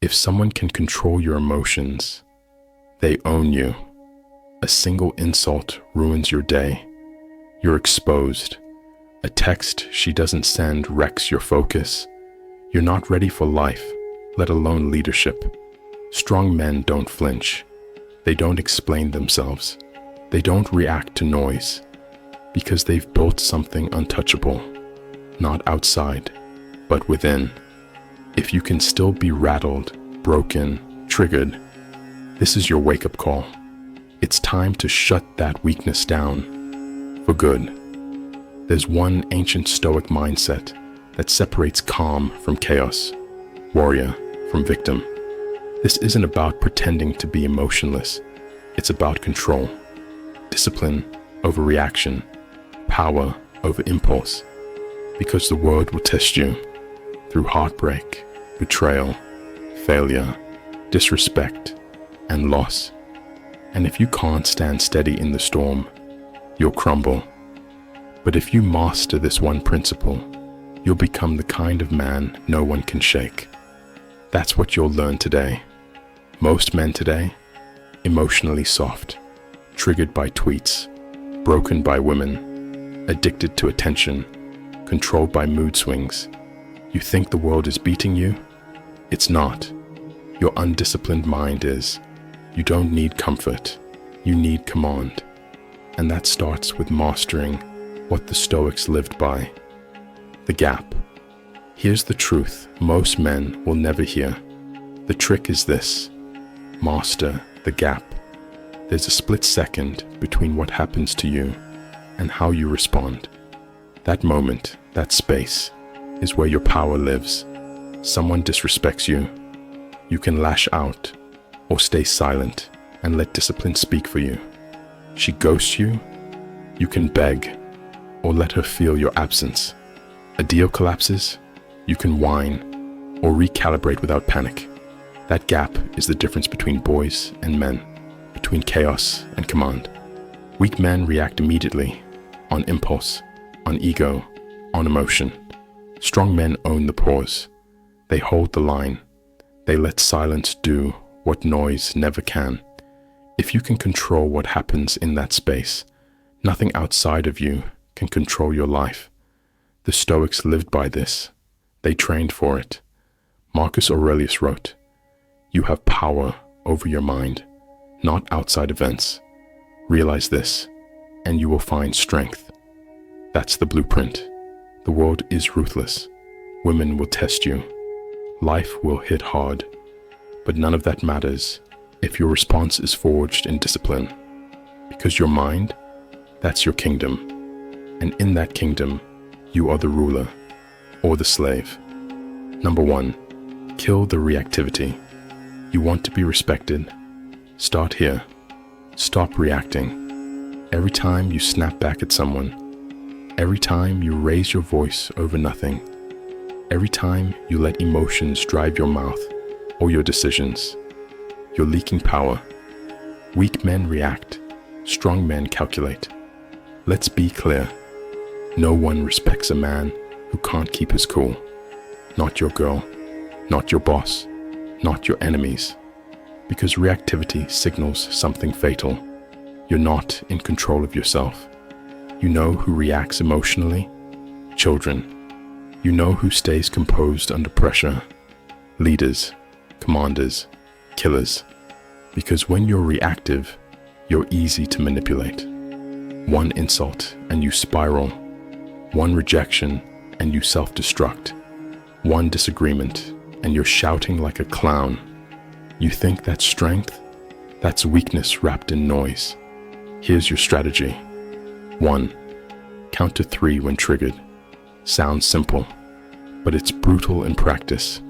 If someone can control your emotions, they own you. A single insult ruins your day. You're exposed. A text she doesn't send wrecks your focus. You're not ready for life, let alone leadership. Strong men don't flinch. They don't explain themselves. They don't react to noise, because they've built something untouchable, not outside, but within. If you can still be rattled, broken, triggered, this is your wake-up call. It's time to shut that weakness down, for good. There's one ancient Stoic mindset that separates calm from chaos, warrior from victim. This isn't about pretending to be emotionless. It's about control. Discipline over reaction, power over impulse. Because the world will test you through heartbreak, betrayal, failure, disrespect, and loss. And if you can't stand steady in the storm, you'll crumble. But if you master this one principle, you'll become the kind of man no one can shake. That's what you'll learn today. Most men today, emotionally soft, triggered by tweets, broken by women, addicted to attention, controlled by mood swings. You think the world is beating you? It's not. Your undisciplined mind is. You don't need comfort. You need command. And that starts with mastering what the Stoics lived by. The gap. Here's the truth most men will never hear. The trick is this. Master the gap. There's a split second between what happens to you and how you respond. That moment, that space, is where your power lives. Someone disrespects you. You can lash out or stay silent and let discipline speak for you. She ghosts you. You can beg or let her feel your absence. A deal collapses. You can whine or recalibrate without panic. That gap is the difference between boys and men, between chaos and command. Weak men react immediately, on impulse, on ego, on emotion. Strong men own the pause. They hold the line. They let silence do what noise never can. If you can control what happens in that space, nothing outside of you can control your life. The Stoics lived by this. They trained for it. Marcus Aurelius wrote, "You have power over your mind, not outside events. Realize this, and you will find strength." That's the blueprint. The world is ruthless. Women will test you. Life will hit hard. But none of that matters if your response is forged in discipline. Because your mind, that's your kingdom. And in that kingdom, you are the ruler or the slave. Number 1, kill the reactivity. You want to be respected? Start here. Stop reacting. Every time you snap back at someone, every time you raise your voice over nothing, every time you let emotions drive your mouth or your decisions, you're leaking power. Weak men react. Strong men calculate. Let's be clear. No one respects a man who can't keep his cool. Not your girl, not your boss, not your enemies. Because reactivity signals something fatal. You're not in control of yourself. You know who reacts emotionally? Children. You know who stays composed under pressure? Leaders, commanders, killers. Because when you're reactive, you're easy to manipulate. One insult and you spiral. One rejection and you self-destruct. One disagreement and you're shouting like a clown. You think that's strength? That's weakness wrapped in noise. Here's your strategy. 1. Count to 3 when triggered. Sounds simple, but it's brutal in practice.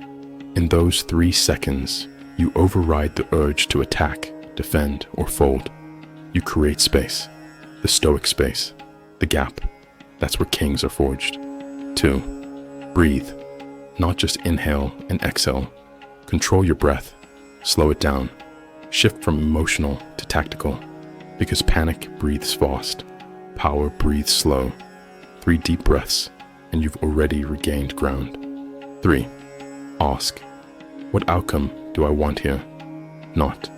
In those 3 seconds, you override the urge to attack, defend, or fold. You create space. The Stoic space. The gap. That's where kings are forged. 2. Breathe. Not just inhale and exhale. Control your breath. Slow it down. Shift from emotional to tactical. Because panic breathes fast. Power breathes slow. 3 deep breaths, and you've already regained ground. 3. Ask, what outcome do I want here? Not,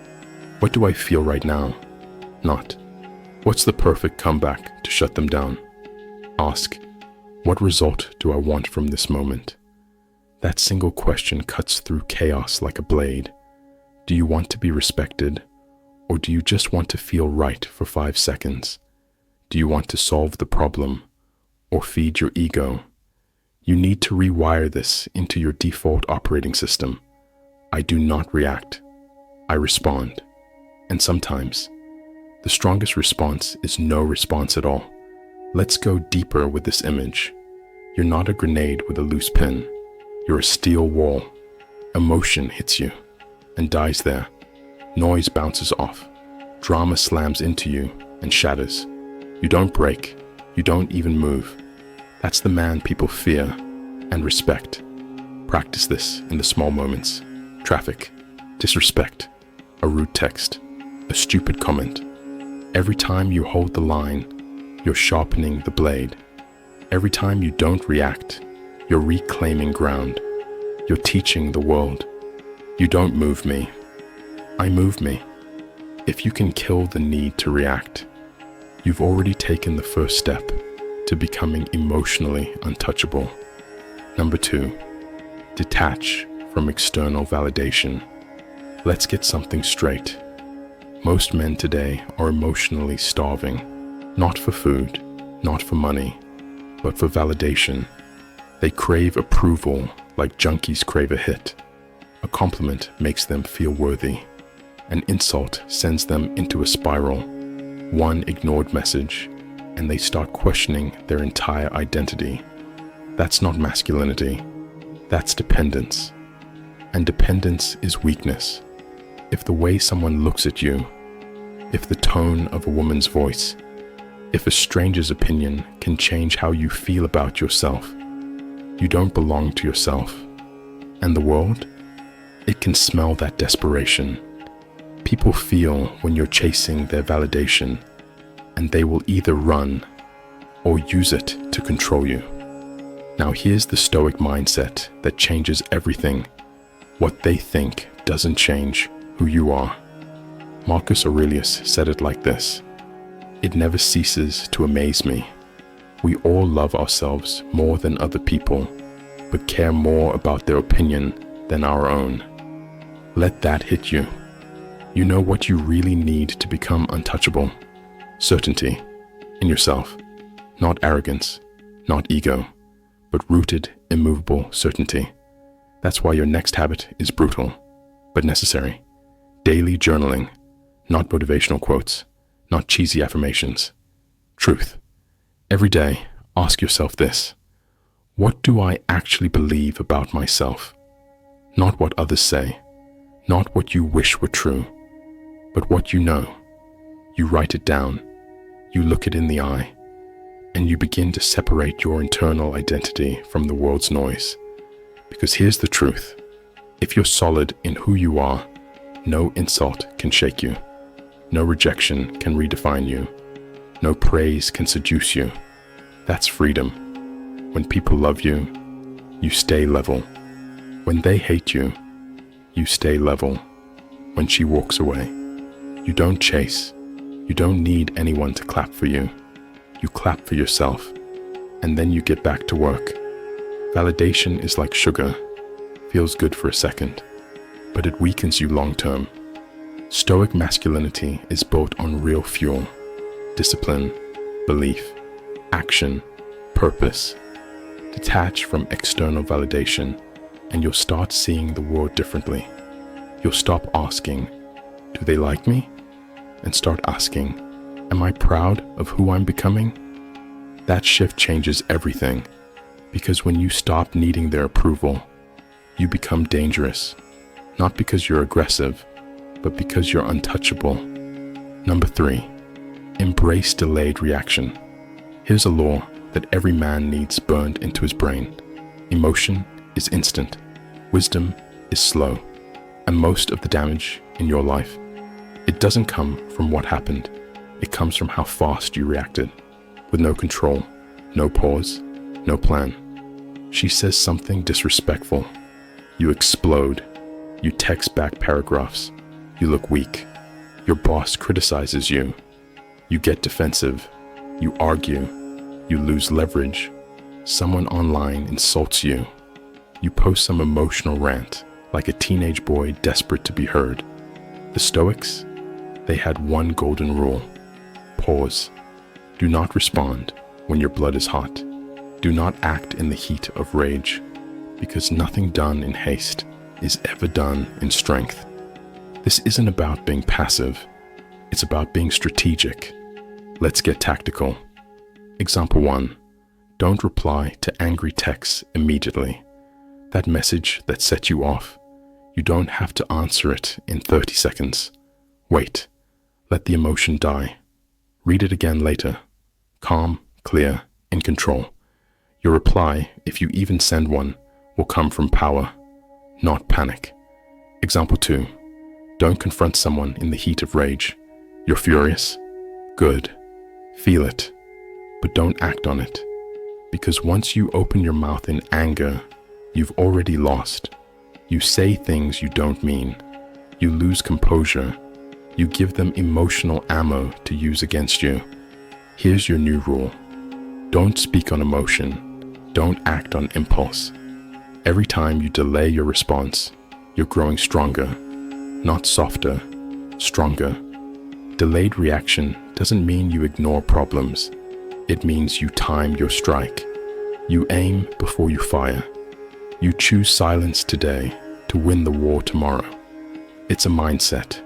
what do I feel right now? Not, what's the perfect comeback to shut them down? Ask, what result do I want from this moment? That single question cuts through chaos like a blade. Do you want to be respected, or do you just want to feel right for 5 seconds? Do you want to solve the problem, or feed your ego? You need to rewire this into your default operating system. I do not react. I respond. And sometimes, the strongest response is no response at all. Let's go deeper with this image. You're not a grenade with a loose pin. You're a steel wall. Emotion hits you and dies there. Noise bounces off. Drama slams into you and shatters. You don't break. You don't even move. That's the man people fear and respect. Practice this in the small moments. Traffic, disrespect, a rude text, a stupid comment. Every time you hold the line, you're sharpening the blade. Every time you don't react, you're reclaiming ground. You're teaching the world. You don't move me. I move me. If you can kill the need to react, you've already taken the first step to becoming emotionally untouchable. Number 2, detach from external validation. Let's get something straight. Most men today are emotionally starving, not for food, not for money, but for validation. They crave approval like junkies crave a hit. A compliment makes them feel worthy. An insult sends them into a spiral. One ignored message, and they start questioning their entire identity. That's not masculinity. That's dependence. And dependence is weakness. If the way someone looks at you, if the tone of a woman's voice, if a stranger's opinion can change how you feel about yourself, you don't belong to yourself. And the world? It can smell that desperation. People feel when you're chasing their validation, and they will either run or use it to control you. Now here's the Stoic mindset that changes everything. What they think doesn't change who you are. Marcus Aurelius said it like this: "It never ceases to amaze me. We all love ourselves more than other people, but care more about their opinion than our own." Let that hit you. You know what you really need to become untouchable? Certainty in yourself, not arrogance, not ego, but rooted, immovable certainty. That's why your next habit is brutal, but necessary. Daily journaling, not motivational quotes, not cheesy affirmations. Truth. Every day, ask yourself this: what do I actually believe about myself? Not what others say, not what you wish were true, but what you know. You write it down, you look it in the eye, and you begin to separate your internal identity from the world's noise. Because here's the truth: if you're solid in who you are, no insult can shake you. No rejection can redefine you. No praise can seduce you. That's freedom. When people love you, you stay level. When they hate you, you stay level. When she walks away, you don't chase. You don't need anyone to clap for you. You clap for yourself, and then you get back to work. Validation is like sugar. Feels good for a second, but it weakens you long term. Stoic masculinity is built on real fuel: discipline, belief, action, purpose. Detach from external validation, and you'll start seeing the world differently. You'll stop asking, "Do they like me?" and start asking, "Am I proud of who I'm becoming?" That shift changes everything, because when you stop needing their approval, you become dangerous, not because you're aggressive, but because you're untouchable. Number 3, embrace delayed reaction. Here's a law that every man needs burned into his brain. Emotion is instant, wisdom is slow, and most of the damage in your life, it doesn't come from what happened. It comes from how fast you reacted, with no control, no pause, no plan. She says something disrespectful. You explode. You text back paragraphs. You look weak. Your boss criticizes you. You get defensive. You argue. You lose leverage. Someone online insults you. You post some emotional rant, like a teenage boy desperate to be heard. The Stoics, they had one golden rule. Pause. Do not respond when your blood is hot. Do not act in the heat of rage, because nothing done in haste is ever done in strength. This isn't about being passive. It's about being strategic. Let's get tactical. Example 1. Don't reply to angry texts immediately. That message that set you off, you don't have to answer it in 30 seconds. Wait. Let the emotion die. Read it again later. Calm, clear, in control. Your reply, if you even send one, will come from power, not panic. Example 2. Don't confront someone in the heat of rage. You're furious? Good. Feel it. But don't act on it. Because once you open your mouth in anger, you've already lost. You say things you don't mean. You lose composure. You give them emotional ammo to use against you. Here's your new rule. Don't speak on emotion. Don't act on impulse. Every time you delay your response, you're growing stronger, not softer, stronger. Delayed reaction doesn't mean you ignore problems. It means you time your strike. You aim before you fire. You choose silence today to win the war tomorrow. It's a mindset.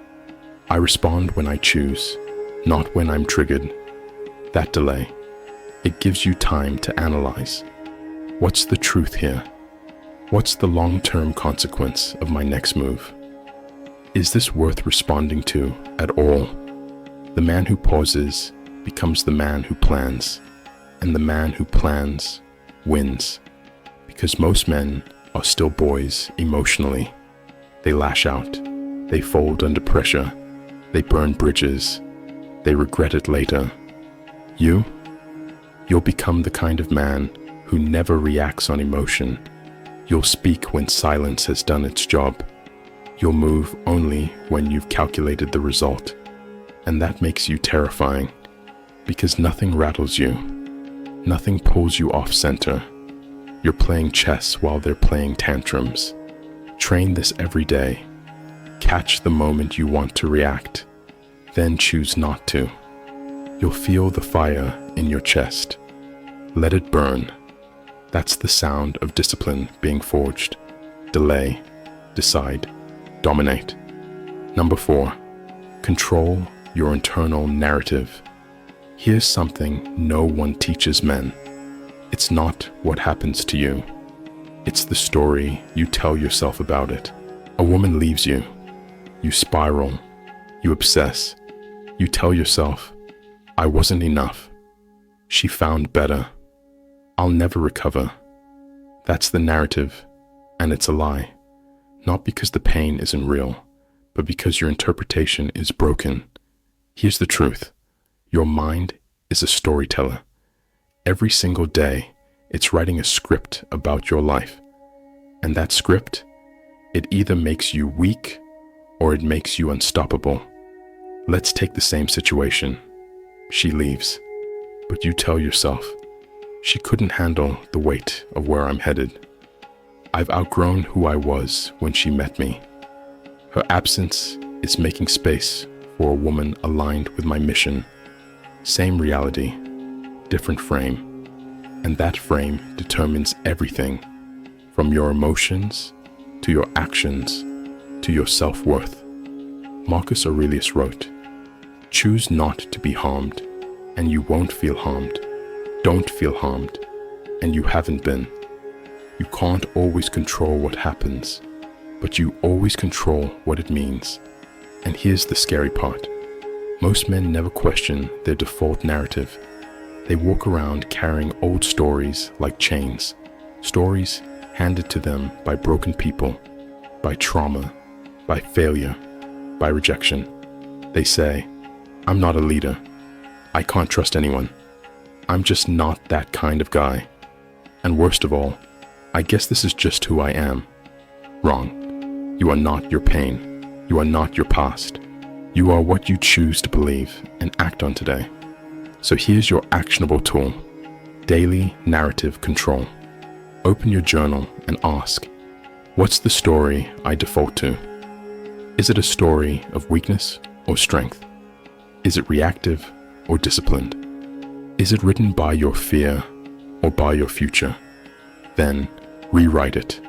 I respond when I choose, not when I'm triggered. That delay, it gives you time to analyze. What's the truth here? What's the long-term consequence of my next move? Is this worth responding to at all? The man who pauses becomes the man who plans, and the man who plans wins. Because most men are still boys emotionally. They lash out, they fold under pressure, they burn bridges, they regret it later. You'll become the kind of man who never reacts on emotion. You'll speak when silence has done its job. You'll move only when you've calculated the result. And that makes you terrifying, because nothing rattles you. Nothing pulls you off center. You're playing chess while they're playing tantrums. Train this every day. Catch the moment you want to react, then choose not to. You'll feel the fire in your chest. Let it burn. That's the sound of discipline being forged. Delay, decide, dominate. Number 4, control your internal narrative. Here's something no one teaches men. It's not what happens to you. It's the story you tell yourself about it. A woman leaves you. You spiral. You obsess. You tell yourself, I wasn't enough. She found better. I'll never recover. That's the narrative, and it's a lie. Not because the pain isn't real, but because your interpretation is broken. Here's the truth. Your mind is a storyteller. Every single day, it's writing a script about your life. And that script, it either makes you weak or it makes you unstoppable. Let's take the same situation. She leaves, but you tell yourself, she couldn't handle the weight of where I'm headed. I've outgrown who I was when she met me. Her absence is making space for a woman aligned with my mission. Same reality, different frame. And that frame determines everything, from your emotions, to your actions, to your self-worth. Marcus Aurelius wrote, choose not to be harmed, and you won't feel harmed. Don't feel harmed, and you haven't been. You can't always control what happens, but you always control what it means. And here's the scary part. Most men never question their default narrative. They walk around carrying old stories like chains, stories handed to them by broken people, by trauma, by failure, by rejection. They say, I'm not a leader. I can't trust anyone. I'm just not that kind of guy. And worst of all, I guess this is just who I am. Wrong. You are not your pain. You are not your past. You are what you choose to believe and act on today. So here's your actionable tool: daily narrative control. Open your journal and ask, what's the story I default to? Is it a story of weakness or strength? Is it reactive or disciplined? Is it written by your fear or by your future? Then rewrite it,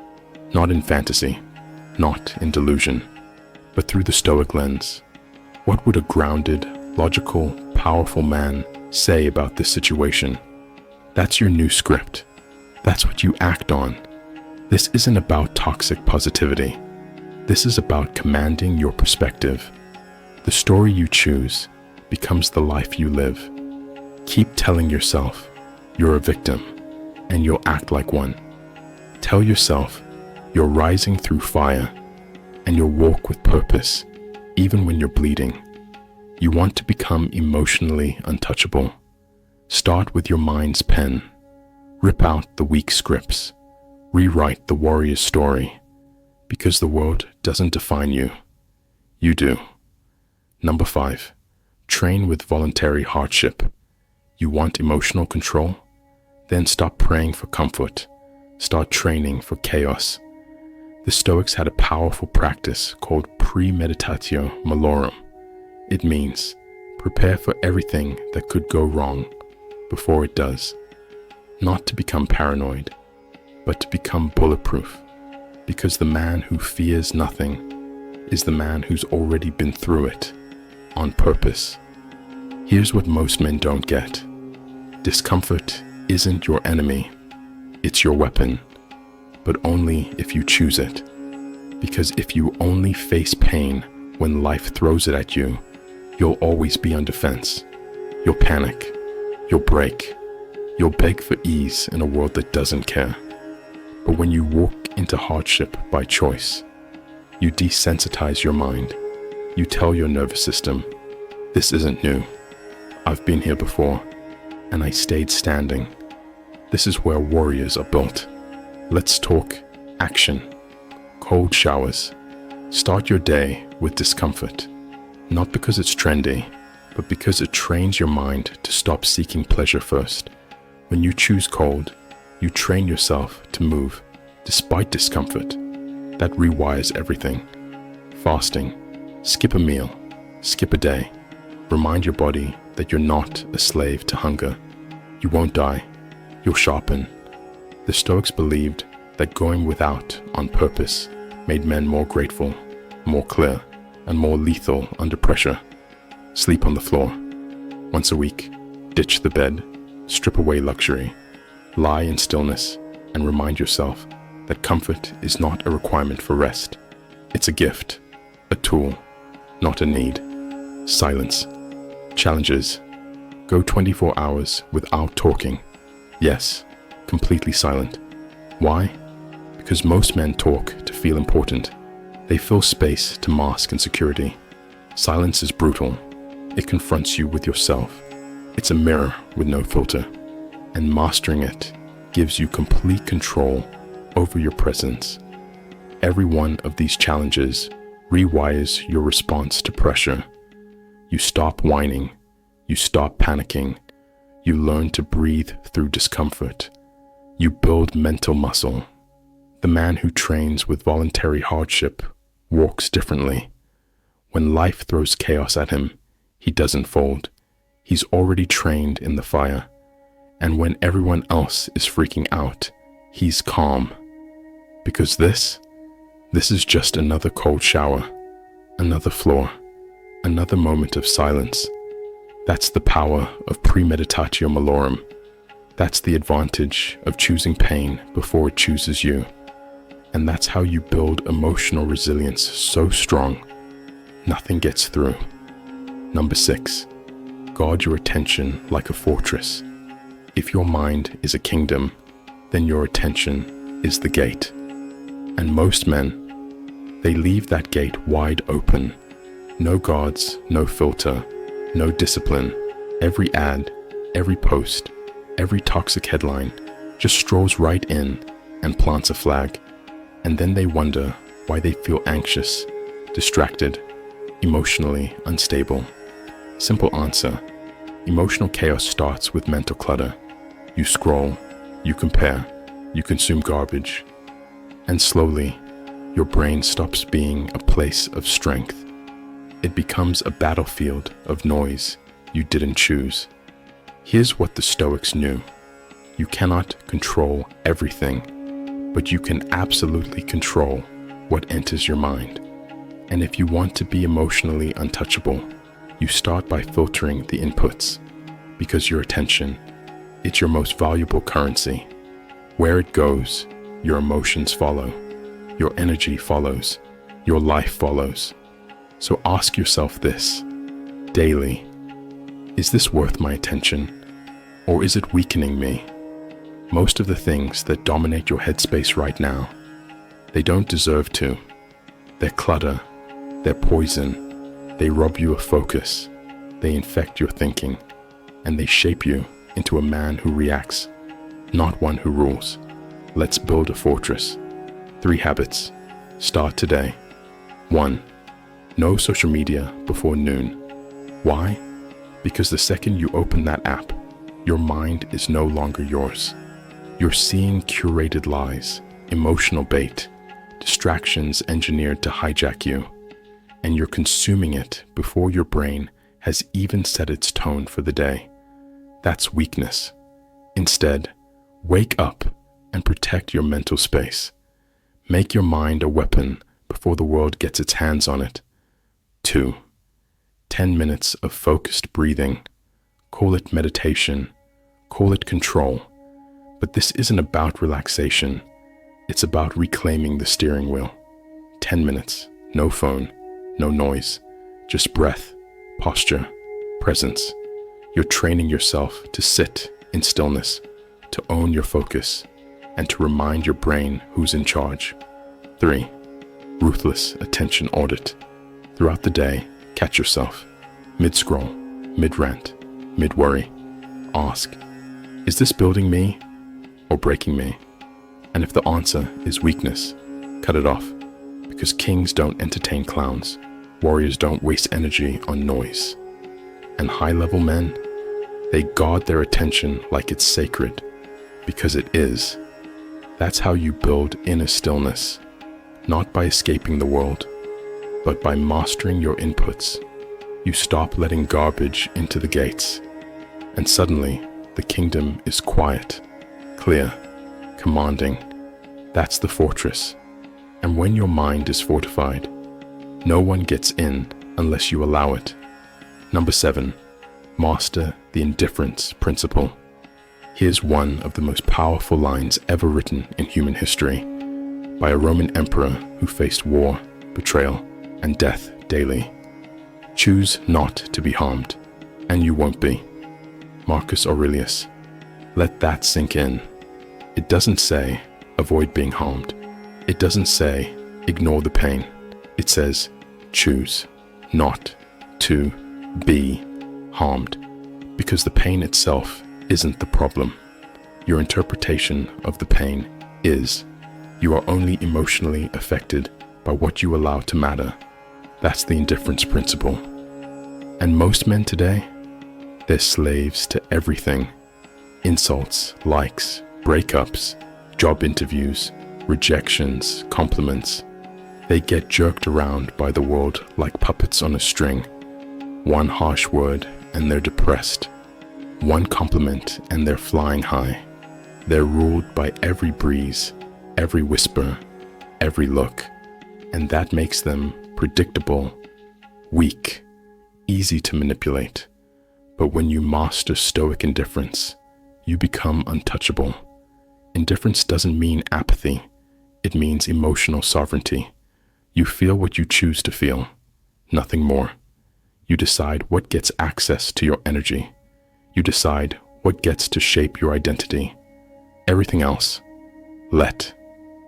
not in fantasy, not in delusion, but through the Stoic lens. What would a grounded, logical, powerful man say about this situation? That's your new script. That's what you act on. This isn't about toxic positivity. This is about commanding your perspective. The story you choose becomes the life you live. Keep telling yourself you're a victim, and you'll act like one. Tell yourself you're rising through fire, and you'll walk with purpose, even when you're bleeding. You want to become emotionally untouchable. Start with your mind's pen. Rip out the weak scripts. Rewrite the warrior's story, because the world doesn't define you. You do. Number 5, train with voluntary hardship. You want emotional control? Then stop praying for comfort. Start training for chaos. The Stoics had a powerful practice called premeditatio malorum. It means prepare for everything that could go wrong before it does. Not to become paranoid, but to become bulletproof. Because the man who fears nothing is the man who's already been through it, on purpose. Here's what most men don't get. Discomfort isn't your enemy, it's your weapon, but only if you choose it. Because if you only face pain when life throws it at you, you'll always be on defense. You'll panic, you'll break, you'll beg for ease in a world that doesn't care. But when you walk into hardship by choice, you desensitize your mind. You tell your nervous system, this isn't new. I've been here before, and I stayed standing. This is where warriors are built. Let's talk action. Cold showers. Start your day with discomfort, not because it's trendy, but because it trains your mind to stop seeking pleasure first. When you choose cold, you train yourself to move despite discomfort. That rewires everything. Fasting. Skip a meal. Skip a day. Remind your body that you're not a slave to hunger. You won't die. You'll sharpen. The Stoics believed that going without on purpose made men more grateful, more clear, and more lethal under pressure. Sleep on the floor. Once a week, ditch the bed, strip away luxury, lie in stillness, and remind yourself that comfort is not a requirement for rest. It's a gift, a tool, not a need. Silence. Challenges. Go 24 hours without talking. Yes, completely silent. Why? Because most men talk to feel important. They fill space to mask insecurity. Silence is brutal. It confronts you with yourself. It's a mirror with no filter. And mastering it gives you complete control over your presence. Every one of these challenges rewires your response to pressure. You stop whining. You stop panicking. You learn to breathe through discomfort. You build mental muscle. The man who trains with voluntary hardship walks differently. When life throws chaos at him, he doesn't fold. He's already trained in the fire. And when everyone else is freaking out, he's calm. Because this is just another cold shower, another floor, another moment of silence. That's the power of premeditatio malorum. That's the advantage of choosing pain before it chooses you. And that's how you build emotional resilience so strong, nothing gets through. Number 6, guard your attention like a fortress. If your mind is a kingdom, then your attention is the gate. And most men, they leave that gate wide open. No guards, no filter, no discipline. Every ad, every post, every toxic headline just strolls right in and plants a flag. And then they wonder why they feel anxious, distracted, emotionally unstable. Simple answer: emotional chaos starts with mental clutter. You scroll, you compare, you consume garbage, and slowly, your brain stops being a place of strength. It becomes a battlefield of noise you didn't choose. Here's what the Stoics knew: you cannot control everything, but you can absolutely control what enters your mind. And if you want to be emotionally untouchable, you start by filtering the inputs, because your attention, it's your most valuable currency. Where it goes, your emotions follow, your energy follows, your life follows. So ask yourself this daily: is this worth my attention, or is it weakening me? Most of the things that dominate your headspace right now, they don't deserve to. They're clutter, they're poison, they rob you of focus, they infect your thinking, and they shape you into a man who reacts, not one who rules. Let's build a fortress. 3 habits. Start today. 1. No social media before noon. Why? Because the second you open that app, your mind is no longer yours. You're seeing curated lies, emotional bait, distractions engineered to hijack you, and you're consuming it before your brain has even set its tone for the day. That's weakness. Instead, wake up and protect your mental space. Make your mind a weapon before the world gets its hands on it. 2. 10 minutes of focused breathing. Call it meditation, call it control. But this isn't about relaxation. It's about reclaiming the steering wheel. 10 minutes, no phone, no noise, just breath, posture, presence. You're training yourself to sit in stillness, to own your focus, and to remind your brain who's in charge. 3. Ruthless attention audit. Throughout the day, catch yourself. Mid-scroll, mid-rant, mid-worry. Ask, is this building me or breaking me? And if the answer is weakness, cut it off. Because kings don't entertain clowns. Warriors don't waste energy on noise. And high-level men, they guard their attention like it's sacred, because it is. That's how you build inner stillness, not by escaping the world, but by mastering your inputs. You stop letting garbage into the gates, and suddenly the kingdom is quiet, clear, commanding. That's the fortress. And when your mind is fortified, no one gets in unless you allow it. 7. Master the indifference principle. Here's one of the most powerful lines ever written in human history, by a Roman emperor who faced war, betrayal, and death daily. Choose not to be harmed, and you won't be. Marcus Aurelius. Let that sink in. It doesn't say, avoid being harmed. It doesn't say, ignore the pain. It says, choose not to be harmed. Because the pain itself isn't the problem. Your interpretation of the pain is. You are only emotionally affected by what you allow to matter. That's the indifference principle. And most men today, they're slaves to everything. Insults, likes, breakups, job interviews, rejections, compliments. They get jerked around by the world like puppets on a string. One harsh word and they're depressed. One compliment and they're flying high. They're ruled by every breeze, every whisper, every look. And that makes them predictable, weak, easy to manipulate. But when you master Stoic indifference, you become untouchable. Indifference doesn't mean apathy. It means emotional sovereignty. You feel what you choose to feel, nothing more. You decide what gets access to your energy. You decide what gets to shape your identity. Everything else, let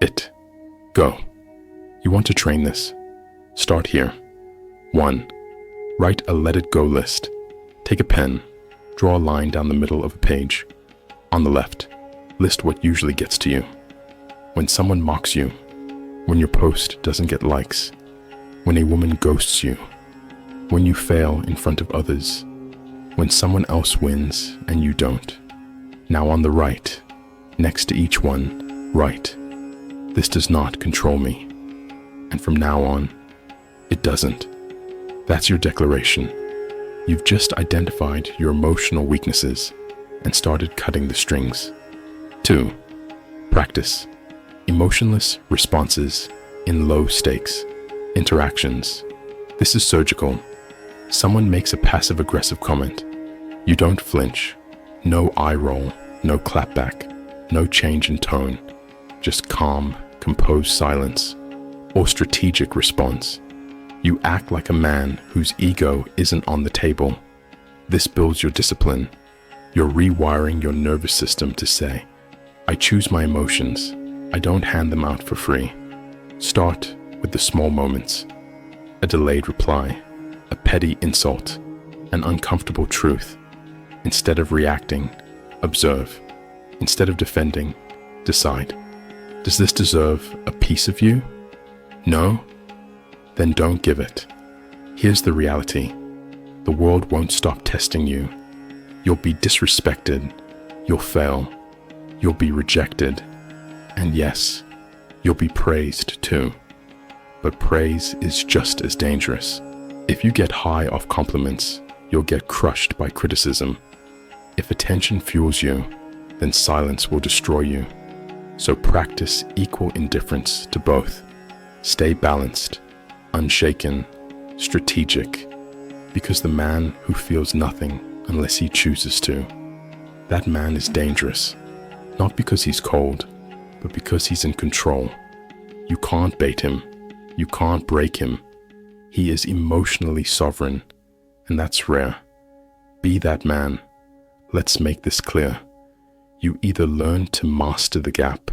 it go. You want to train this? Start here. 1. Write a let it go list. Take a pen, draw a line down the middle of a page. On the left, list what usually gets to you. When someone mocks you, when your post doesn't get likes, when a woman ghosts you, when you fail in front of others, when someone else wins and you don't. Now on the right, next to each one, write, "This does not control me." And from now on, it doesn't. That's your declaration. You've just identified your emotional weaknesses and started cutting the strings. 2. Practice emotionless responses in low stakes interactions. This is surgical. Someone makes a passive-aggressive comment. You don't flinch. No eye roll, no clapback, no change in tone. Just calm, composed silence or strategic response. You act like a man whose ego isn't on the table. This builds your discipline. You're rewiring your nervous system to say, I choose my emotions. I don't hand them out for free. Start with the small moments. A delayed reply, a petty insult, an uncomfortable truth. Instead of reacting, observe. Instead of defending, decide. Does this deserve a piece of you? No? Then don't give it. Here's the reality. The world won't stop testing you. You'll be disrespected. You'll fail. You'll be rejected. And yes, you'll be praised too. But praise is just as dangerous. If you get high off compliments, you'll get crushed by criticism. If attention fuels you, then silence will destroy you. So practice equal indifference to both. Stay balanced, unshaken, strategic, because the man who feels nothing unless he chooses to, that man is dangerous, not because he's cold, but because he's in control. You can't bait him, you can't break him. He is emotionally sovereign, and that's rare. Be that man. Let's make this clear. You either learn to master the gap,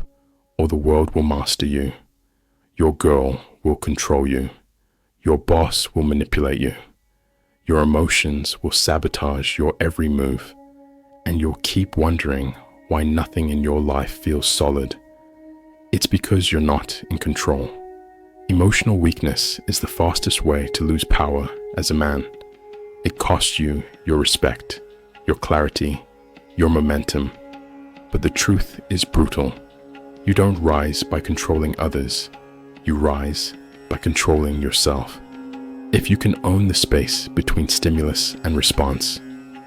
or the world will master you. Your girl will control you. Your boss will manipulate you. Your emotions will sabotage your every move, and you'll keep wondering why nothing in your life feels solid. It's because you're not in control. Emotional weakness is the fastest way to lose power as a man. It costs you your respect, your clarity, your momentum. But the truth is brutal. You don't rise by controlling others. You rise by controlling yourself. If you can own the space between stimulus and response,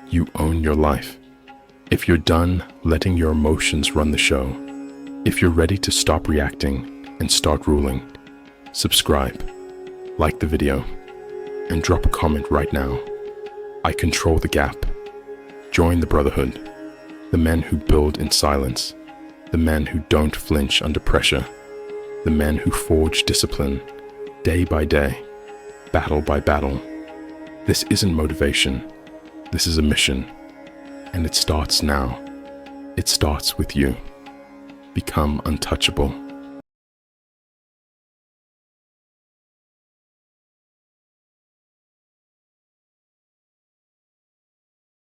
you own your life. If you're done letting your emotions run the show, if you're ready to stop reacting and start ruling, subscribe, like the video, and drop a comment right now. I control the gap. Join the brotherhood, the men who build in silence, the men who don't flinch under pressure, the men who forge discipline day by day, battle by battle. This isn't motivation. This is a mission. And it starts now. It starts with you. Become untouchable.